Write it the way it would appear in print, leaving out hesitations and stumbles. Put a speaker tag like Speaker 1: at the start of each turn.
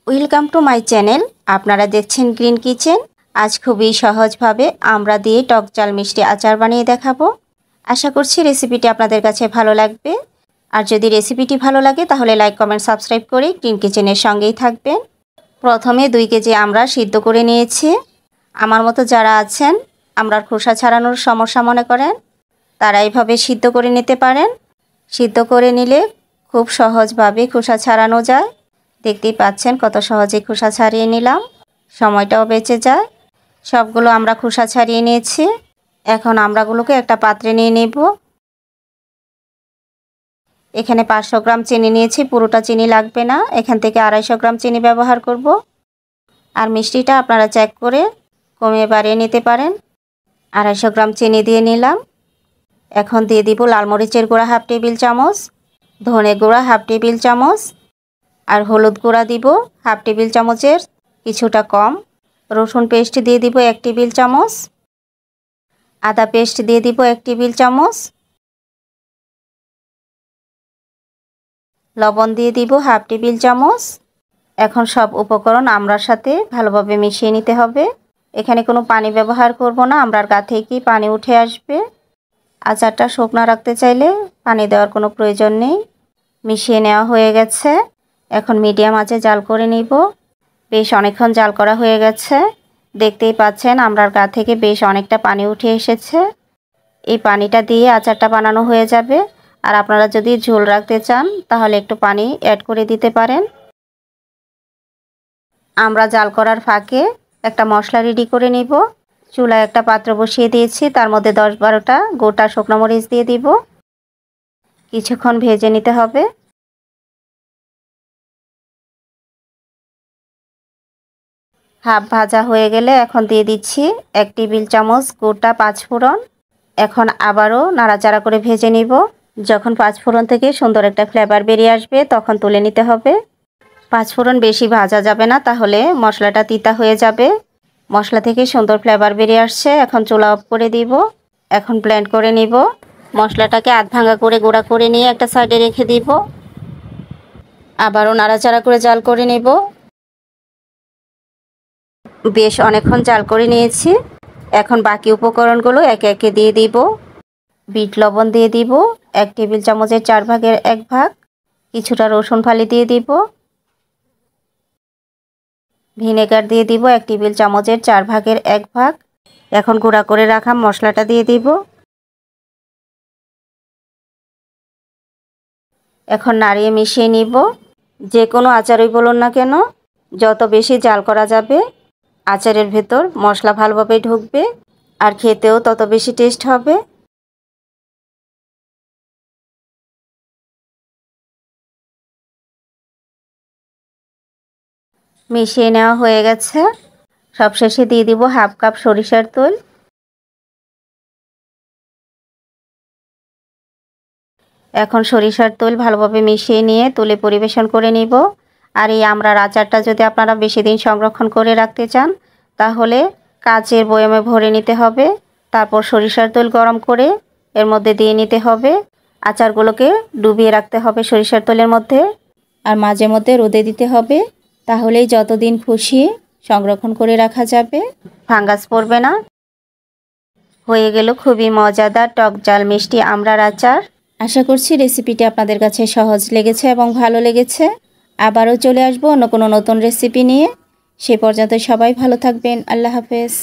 Speaker 1: Welcome to my channel. আপনারা দেখছেন green kitchen. আজ খুবই সহজভাবে আমড়া দিয়ে টক ঝাল মিষ্টি আচার বানিয়ে দেখাবো। আশা করছি রেসিপিটি আপনাদের কাছে ভালো লাগবে। আর যদি রেসিপিটি ভালো লাগে তাহলে লাইক কমেন্ট সাবস্ক্রাইব করে গ্রিন কিচেনের সঙ্গেই থাকবেন। প্রথমে 2 কেজি আমড়া সিদ্ধ করে নিয়েছি। আমার মতো যারা আছেন আমড়ার খোসা ছাড়ানোর সমস্যা মনে করেন তারা এইভাবে সিদ্ধ করে নিতে পারেন। সিদ্ধ করে নিলে খুব সহজভাবে খোসা ছাড়ানো যায়। দেখতেই পাচ্ছেন কত সহজে খোসা ছাড়িয়ে নিলাম, সময়টাও বেঁচে যায়। সবগুলো আমরা খোসা ছাড়িয়ে নিয়েছি। এখন আমড়াগুলোকে একটা পাত্রে নিয়ে নেব। এখানে 500 গ্রাম চিনি নিয়েছি, পুরোটা চিনি লাগবে না, এখান থেকে 250 গ্রাম চিনি ব্যবহার করব। আর মিষ্টিটা আপনারা চেক করে কমিয়ে বাড়িয়ে নিতে পারেন। 250 গ্রাম চিনি দিয়ে নিলাম। এখন দিয়ে দিব লাল মরিচের গুঁড়া 1/2 টেবিল চামচ, ধনে গুঁড়া 1/2 টেবিল চামচ, আর হলুদ গুঁড়া দিব 1/2 টেবিল চামচের কিছুটা কম। রসুন পেস্ট দিয়ে দিব 1 টেবিল চামচ, আদা পেস্ট দিয়ে দিব 1 টেবিল চামচ, লবণ দিয়ে দিব 1/2 টেবিল চামচ। এখন সব উপকরণ আমড়ার সাথে ভালোভাবে মিশিয়ে নিতে হবে। এখানে কোনো পানি ব্যবহার করব না, আমড়ার গা থেকেই পানি উঠে আসবে। আচারটা শুকনো রাখতে চাইলে পানি দেওয়ার কোনো প্রয়োজন নেই। মিশিয়ে নেওয়া হয়ে গেছে। এখন মিডিয়াম আঁচে জাল করে নিব। বেশ অনেকক্ষণ জাল করা হয়ে গেছে। দেখতেই পাচ্ছেন আমড়ার গা থেকে বেশ অনেকটা পানি উঠে এসেছে। এই পানিটা দিয়ে আচারটা বানানো হয়ে যাবে। আর আপনারা যদি ঝোল রাখতে চান তাহলে একটু পানি অ্যাড করে দিতে পারেন। আমরা জাল করার ফাঁকে একটা মশলা রেডি করে নিব। চুলায় একটা পাত্র বসিয়ে দিয়েছি, তার মধ্যে 10-12টা গোটা শুকনো মরিচ দিয়ে দিব। কিছুক্ষণ ভেজে নিতে হবে। হাফ ভাজা হয়ে গেলে এখন দিয়ে দিচ্ছি 1 টেবিল চামচ গোটা 5 ফোড়ন। এখন আবারও নাড়াচাড়া করে ভেজে নিব। যখন 5 ফোড়ন থেকে সুন্দর একটা ফ্লেভার বেরিয়ে আসবে তখন তুলে নিতে হবে। 5 ফোড়ন বেশি ভাজা যাবে না, তাহলে মশলাটা তিতা হয়ে যাবে। মশলা থেকে সুন্দর ফ্লেভার বেরিয়ে আসছে, এখন চুলা অফ করে দিব। এখন ব্লেন্ড করে নিব। মশলাটাকে আধ ভাঙা করে গুঁড়া করে নিয়ে একটা সাইডে রেখে দিব। আবারও নাড়াচাড়া করে জাল করে নেব। বেশ অনেকক্ষণ জাল করে নিয়েছি। এখন বাকি উপকরণগুলো একে একে দিয়ে দিব। বিট লবণ দিয়ে দিব 1 টেবিল চামচের 4 ভাগের 1 ভাগ। কিছুটা রসুন ফালি দিয়ে দিব। ভিনেগার দিয়ে দিব 1 টেবিল চামচের 4 ভাগের 1 ভাগ। এখন গুঁড়া করে রাখা মশলাটা দিয়ে দিব। এখন নাড়িয়ে মিশিয়ে নিব। যে কোনো আচারই বলুন না কেন, যত বেশি জাল করা যাবে আচারের ভেতর মশলা ভালোভাবে ঢুকবে আর খেতেও তত বেশি টেস্ট হবে। মিশিয়ে নেওয়া হয়ে গেছে। সবশেষে দিয়ে দিব 1/2 কাপ সরিষার তেল। এখন সরিষার তেল ভালোভাবে মিশিয়ে নিয়ে তুলে পরিবেশন করে নিব। আর এই আমড়ার আচারটা যদি আপনারা বেশি দিন সংরক্ষণ করে রাখতে চান তাহলে কাচের বয়ামে ভরে নিতে হবে। তারপর সরিষার তেল গরম করে এর মধ্যে দিয়ে নিতে হবে। আচারগুলোকে ডুবিয়ে রাখতে হবে সরিষার তেলের মধ্যে, আর মাঝে মধ্যে রোদে দিতে হবে। তাহলেই যতদিন খুশি সংরক্ষণ করে রাখা যাবে, ফাঙ্গাস পড়বে না। হয়ে গেল খুবই মজাদার টক ঝাল মিষ্টি আমড়ার আচার। আশা করছি রেসিপিটি আপনাদের কাছে সহজ লেগেছে এবং ভালো লেগেছে। আবারও চলে আসবো অন্য কোনো নতুন রেসিপি নিয়ে। সে পর্যন্ত সবাই ভালো থাকবেন। আল্লাহ হাফেজ।